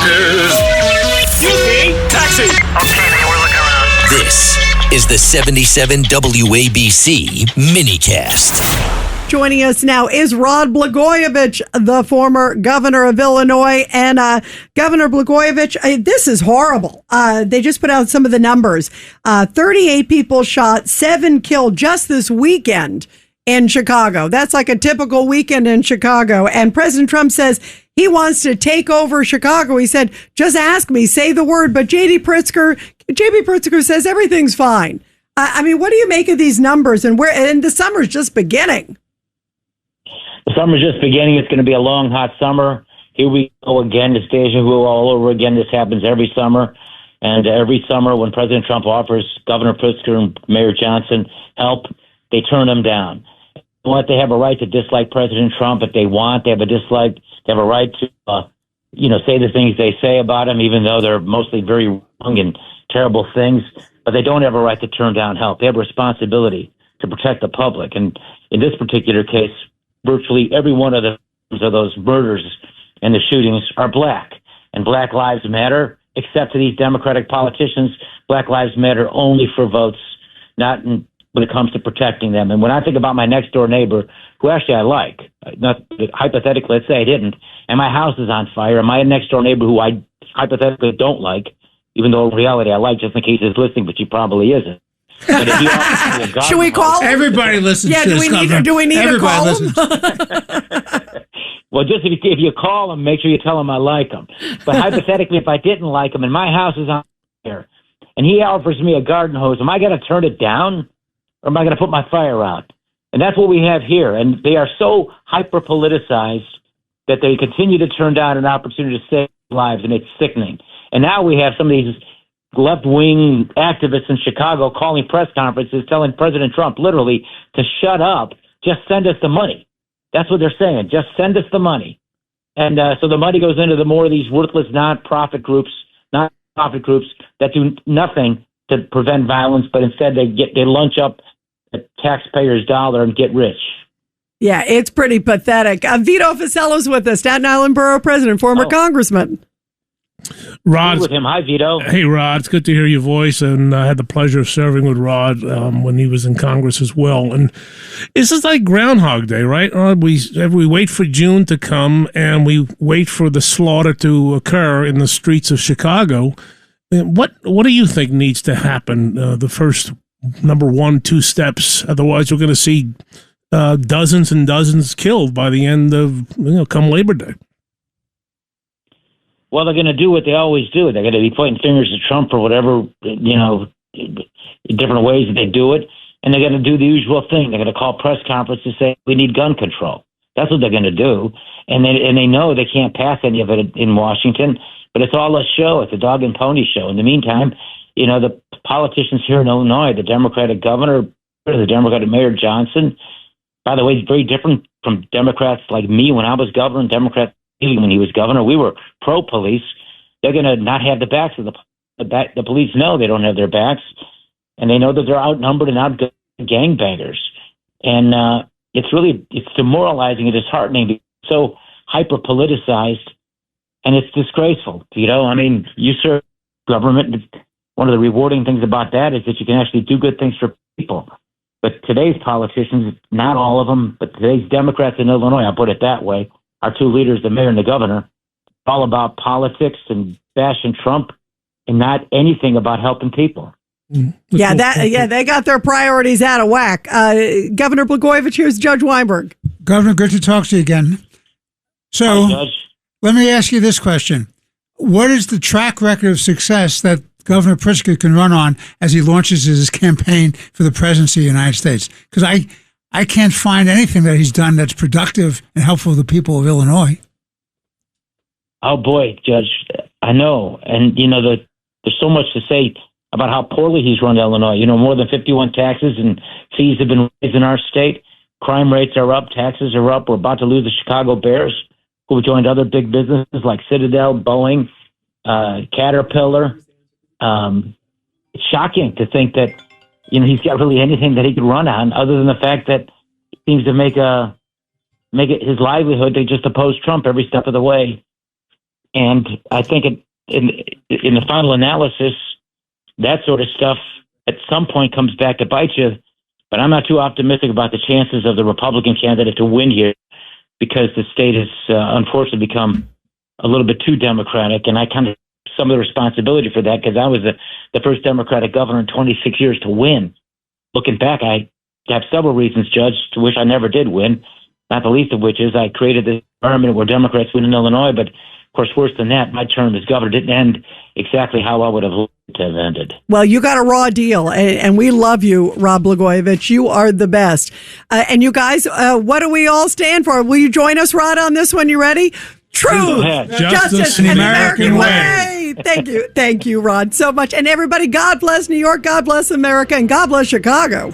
Excuse me, taxi. Okay, man, we're looking around. This is the 77 WABC minicast. Joining us now is Rod Blagojevich, the former governor of Illinois. And Governor Blagojevich, this is horrible. They just put out some of the numbers. 38 people shot, 7 killed just this weekend in Chicago. That's like a typical weekend in Chicago. And President Trump says he wants to take over Chicago. He said, just ask me, say the word. But JB Pritzker says everything's fine. I mean, what do you make of these numbers? And the summer's just beginning. The summer's just beginning. It's going to be a long, hot summer. Here we go again. It's deja vu all over again. This happens every summer. And every summer when President Trump offers Governor Pritzker and Mayor Johnson help, they turn them down. They have a right to dislike President Trump if they want. They have a right to, say the things they say about him, even though they're mostly very wrong and terrible things. But they don't have a right to turn down help. They have a responsibility to protect the public. And in this particular case, virtually every one of those murders and the shootings are black. And Black Lives Matter, except to these Democratic politicians. Black Lives Matter only for votes, not when it comes to protecting them. And when I think about my next door neighbor, who actually I like, not hypothetically, let's say I didn't, and my house is on fire, and my next door neighbor who I hypothetically don't like, even though in reality I like, just in case he's listening, but she probably isn't. But if you Should we call him? Everybody listens to do this, do we need Everybody to call him? Well, just if you call him, make sure you tell him I like him. But hypothetically, if I didn't like him and my house is on fire and he offers me a garden hose, am I going to turn it down or am I going to put my fire out? And that's what we have here. And they are so hyper-politicized that they continue to turn down an opportunity to save lives, and it's sickening. And now we have some of these left-wing activists in Chicago calling press conferences, telling President Trump literally to shut up, just send us the money. That's what they're saying. Just send us the money. And so the money goes into the more of these worthless non-profit groups that do nothing to prevent violence, but instead they lunch up the taxpayer's dollar and get rich. Yeah, it's pretty pathetic. Vito Fosello's with us, Staten Island Borough President, former congressman. Rod, with him. Hi, Vito. Hey, Rod. It's good to hear your voice, and I had the pleasure of serving with Rod when he was in Congress as well. And this is like Groundhog Day, right? We wait for June to come, and we wait for the slaughter to occur in the streets of Chicago. What do you think needs to happen? The first number 1, 2 steps. Otherwise, we're going to see dozens and dozens killed by the end of come Labor Day. Well, they're going to do what they always do. They're going to be pointing fingers at Trump for whatever, different ways that they do it. And they're going to do the usual thing. They're going to call press conferences to say, we need gun control. That's what they're going to do. And they know they can't pass any of it in Washington, but it's all a show. It's a dog and pony show. In the meantime, the politicians here in Illinois, the Democratic governor, the Democratic Mayor Johnson, by the way, it's very different from Democrats like me when I was governor and Democrats when he was governor. We were pro-police. They're going to not have the backs of the police. Know they don't have their backs, and they know that they're outnumbered and outgunned gangbangers. And it's demoralizing and disheartening. It's so hyper-politicized, and it's disgraceful. I mean, you serve government. One of the rewarding things about that is that you can actually do good things for people. But today's politicians, not all of them, but today's Democrats in Illinois, I'll put it that way, our 2 leaders, the mayor and the governor, all about politics and bashing Trump and not anything about helping people. They got their priorities out of whack. Governor Blagojevich, here's Judge Weinberg. Governor, good to talk to you again. So, Hi, Judge. Let me ask you this question. What is the track record of success that Governor Pritzker can run on as he launches his campaign for the presidency of the United States? Because I can't find anything that he's done that's productive and helpful to the people of Illinois. Oh, boy, Judge, I know. And, there's so much to say about how poorly he's run Illinois. More than 51 taxes and fees have been raised in our state. Crime rates are up. Taxes are up. We're about to lose the Chicago Bears, who have joined other big businesses like Citadel, Boeing, Caterpillar. It's shocking to think that, he's got really anything that he could run on other than the fact that he seems to make it his livelihood to just oppose Trump every step of the way. And I think in the final analysis, that sort of stuff at some point comes back to bite you. But I'm not too optimistic about the chances of the Republican candidate to win here, because the state has unfortunately become a little bit too Democratic, and I kind of some of the responsibility for that, because I was the first Democratic governor in 26 years to win. Looking back, I have several reasons, Judge, to wish I never did win, not the least of which is I created this environment where Democrats win in Illinois, but of course, worse than that, my term as governor didn't end exactly how I would have liked to have ended. Well, you got a raw deal, and we love you, Rod Blagojevich. You are the best. And you guys, what do we all stand for? Will you join us, Rod, on this one? You ready? Truth, justice, and the American way. Thank you, Rod, so much. And everybody, God bless New York, God bless America, and God bless Chicago.